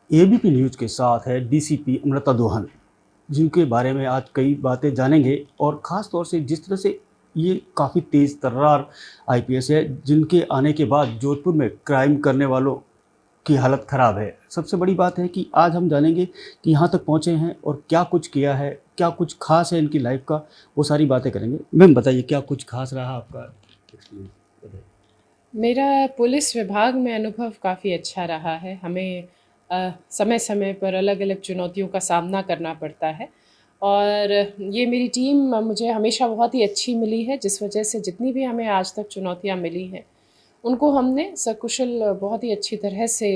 ABP news के साथ है डीसीपी अमृता दोहन, जिनके बारे में आज कई बातें जानेंगे और ख़ास तौर से जिस तरह से ये काफ़ी तेज़ तर्रार आईपीएस है, जिनके आने के बाद जोधपुर में क्राइम करने वालों की हालत ख़राब है। सबसे बड़ी बात है कि आज हम जानेंगे कि यहाँ तक पहुँचे हैं और क्या कुछ किया है, क्या कुछ ख़ास है इनकी लाइफ़ का, वो सारी बातें करेंगे। मैम बताइए क्या कुछ ख़ास रहा आपका एक्सपीरियंस? बताइए। मेरा पुलिस विभाग में अनुभव काफ़ी अच्छा रहा है। हमें समय-समय पर अलग-अलग चुनौतियों का सामना करना पड़ता है और ये मेरी टीम मुझे हमेशा बहुत ही अच्छी मिली है, जिस वजह से जितनी भी हमें आज तक चुनौतियाँ मिली हैं, उनको हमने सकुशल बहुत ही अच्छी तरह से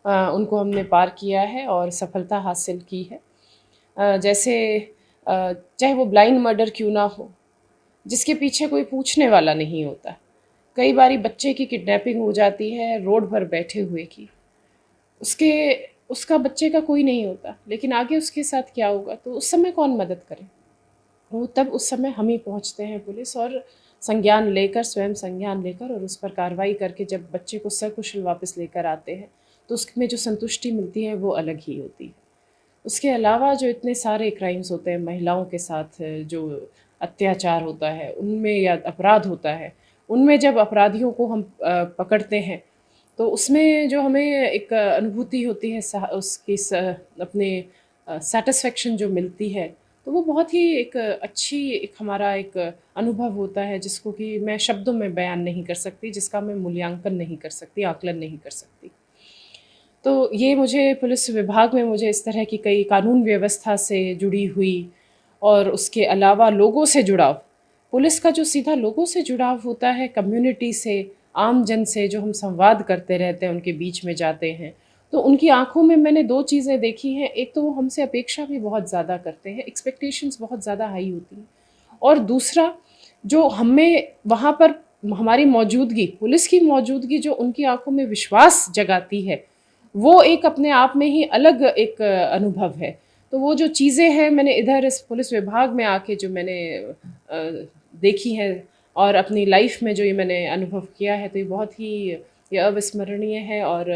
उनको हमने पार किया है और सफलता हासिल की है। जैसे चाहे वो ब्लाइंड मर्डर क्यों ना हो, जिसके पीछे कोई पूछने वाला नहीं होता। कई बारी बच्चे की किडनैपिंग हो जाती है रोड पर बैठे हुए की। उसके उसका बच्चे का कोई नहीं होता, लेकिन आगे उसके साथ क्या होगा, तो उस समय कौन मदद करे? वो तब उस समय हम ही पहुँचते हैं पुलिस और संज्ञान लेकर, स्वयं संज्ञान लेकर और उस पर कार्रवाई करके जब बच्चे को सकुशल वापस लेकर आते हैं, तो उसमें जो संतुष्टि मिलती है वो अलग ही होती है। उसके अलावा जो इतने सारे क्राइम्स होते हैं महिलाओं के साथ, जो अत्याचार होता है उनमें या अपराध होता है, उनमें जब अपराधियों को हम पकड़ते हैं, तो उसमें जो हमें एक अनुभूति होती है उसकी अपने सेटिस्फेक्शन जो मिलती है, तो वो बहुत ही एक अच्छी एक हमारा एक अनुभव होता है, जिसको कि मैं शब्दों में बयान नहीं कर सकती, जिसका मैं मूल्यांकन नहीं कर सकती, आकलन नहीं कर सकती। तो ये मुझे पुलिस विभाग में मुझे इस तरह की कई कानून व्यवस्था से जुड़ी हुई और उसके अलावा लोगों से जुड़ाव, पुलिस का जो सीधा लोगों से जुड़ाव होता है, कम्युनिटी से, आम जन से जो हम संवाद करते रहते हैं, उनके बीच में जाते हैं, तो उनकी आँखों में मैंने 2 चीज़ें देखी हैं। एक तो वो हमसे अपेक्षा भी बहुत ज़्यादा करते हैं, एक्सपेक्टेशंस बहुत ज़्यादा हाई होती हैं और दूसरा जो हमें वहाँ पर हमारी मौजूदगी, पुलिस की मौजूदगी जो उनकी आँखों में विश्वास जगाती है, वो एक अपने आप में ही अलग एक अनुभव है। तो वो जो चीज़ें हैं मैंने इधर इस पुलिस विभाग में आके जो मैंने देखी हैं और अपनी लाइफ में जो ये मैंने अनुभव किया है, तो ये बहुत ही ये अविस्मरणीय है और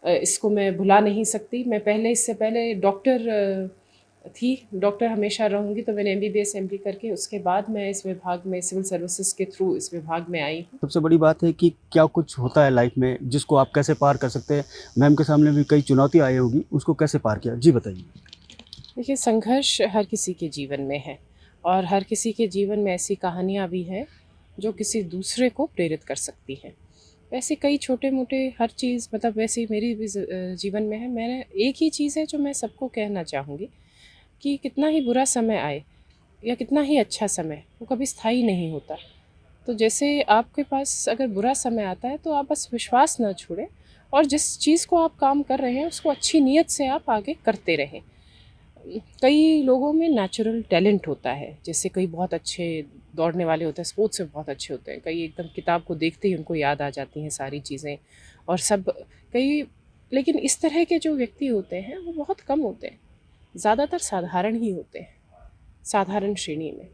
इसको मैं भुला नहीं सकती। मैं पहले इससे पहले डॉक्टर थी, डॉक्टर हमेशा रहूँगी, तो मैंने एमबीबीएस एमडी करके उसके बाद मैं इस विभाग में सिविल सर्विसेज़ के थ्रू इस विभाग में आई हूँ। सबसे बड़ी बात है कि क्या कुछ होता है लाइफ में जिसको आप कैसे पार कर सकते हैं? मैम के सामने भी कई चुनौतियाँ आई होंगी, उसको कैसे पार किया? जी बताइए। देखिए, संघर्ष हर किसी के जीवन में है और हर किसी के जीवन में ऐसी कहानियाँ भी हैं जो किसी दूसरे को प्रेरित कर सकती हैं। वैसे कई छोटे-मोटे हर चीज़ मतलब वैसे ही मेरी भी जीवन में है। मैंने एक ही चीज़ है जो मैं सबको कहना चाहूँगी कि कितना ही बुरा समय आए या कितना ही अच्छा समय, वो कभी स्थायी नहीं होता। तो जैसे आपके पास अगर बुरा समय आता है, तो आप बस विश्वास ना छोड़ें और जिस चीज़ को आप काम कर रहे हैं, उसको अच्छी नीयत से आप आगे करते रहें। कई लोगों में नेचुरल टैलेंट होता है, जैसे कई बहुत अच्छे दौड़ने वाले होते हैं, स्पोर्ट्स में बहुत अच्छे होते हैं, कई एकदम किताब को देखते ही उनको याद आ जाती हैं सारी चीज़ें और सब कई, लेकिन इस तरह के जो व्यक्ति होते हैं वो बहुत कम होते हैं, ज़्यादातर साधारण ही होते हैं, साधारण श्रेणी में।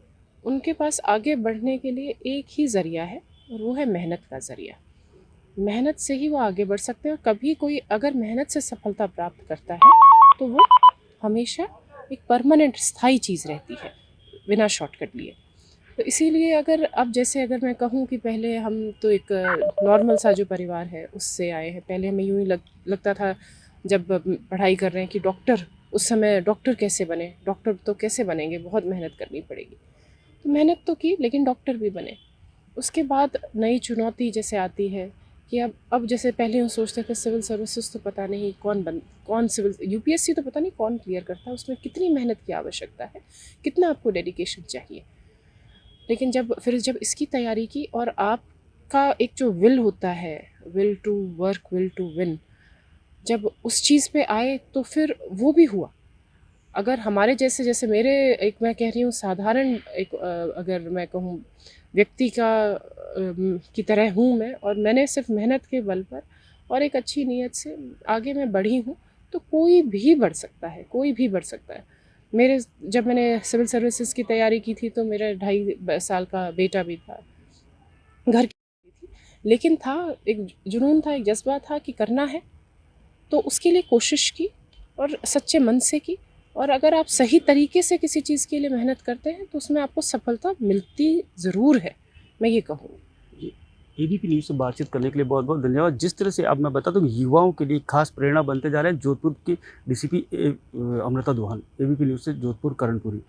उनके पास आगे बढ़ने के लिए एक ही ज़रिया है और वो है मेहनत का ज़रिया। मेहनत से ही वो आगे बढ़ सकते हैं और कभी कोई अगर मेहनत से सफलता प्राप्त करता है, तो वो हमेशा एक परमानेंट स्थायी चीज़ रहती है, बिना शॉर्टकट लिए। तो इसीलिए अगर अब जैसे अगर मैं कहूँ कि पहले हम तो एक नॉर्मल सा जो परिवार है उससे आए हैं। पहले हमें यूँ ही लगता था जब पढ़ाई कर रहे हैं कि डॉक्टर, उस समय डॉक्टर कैसे बने? डॉक्टर तो कैसे बनेंगे? बहुत मेहनत करनी पड़ेगी। तो मेहनत तो की लेकिन डॉक्टर भी बने। उसके बाद नई चुनौती जैसे आती है कि अब जैसे पहले हम सोचते थे सिविल सर्विसेज तो पता नहीं कौन सिविल यूपीएससी तो पता नहीं कौन क्लियर करता है, उसमें कितनी मेहनत की आवश्यकता है, कितना आपको डेडिकेशन चाहिए। लेकिन जब इसकी तैयारी की और आपका एक जो विल होता है, will to work, will to win, जब उस चीज़ पे आए तो फिर वो भी हुआ। अगर हमारे जैसे जैसे मेरे एक मैं कह रही हूँ साधारण एक अगर मैं कहूँ व्यक्ति की तरह हूँ मैं और मैंने सिर्फ मेहनत के बल पर और एक अच्छी नीयत से आगे मैं बढ़ी हूँ, तो कोई भी बढ़ सकता है, कोई भी बढ़ सकता है। मेरे जब मैंने सिविल सर्विसेज की तैयारी की थी तो मेरा 2.5 साल का बेटा भी था, घर की थी, लेकिन था एक जुनून था, एक जज्बा था कि करना है तो उसके लिए कोशिश की और सच्चे मन से की, और अगर आप सही तरीके से किसी चीज़ के लिए मेहनत करते हैं तो उसमें आपको सफलता मिलती ज़रूर है, मैं ये कहूँगी। एबीपी न्यूज़ से बातचीत करने के लिए बहुत बहुत धन्यवाद। जिस तरह से अब मैं बता दूं कि युवाओं के लिए खास प्रेरणा बनते जा रहे हैं जोधपुर की डीसीपी अमृता दोहन। एबीपी न्यूज़ से जोधपुर कर्णपुरी।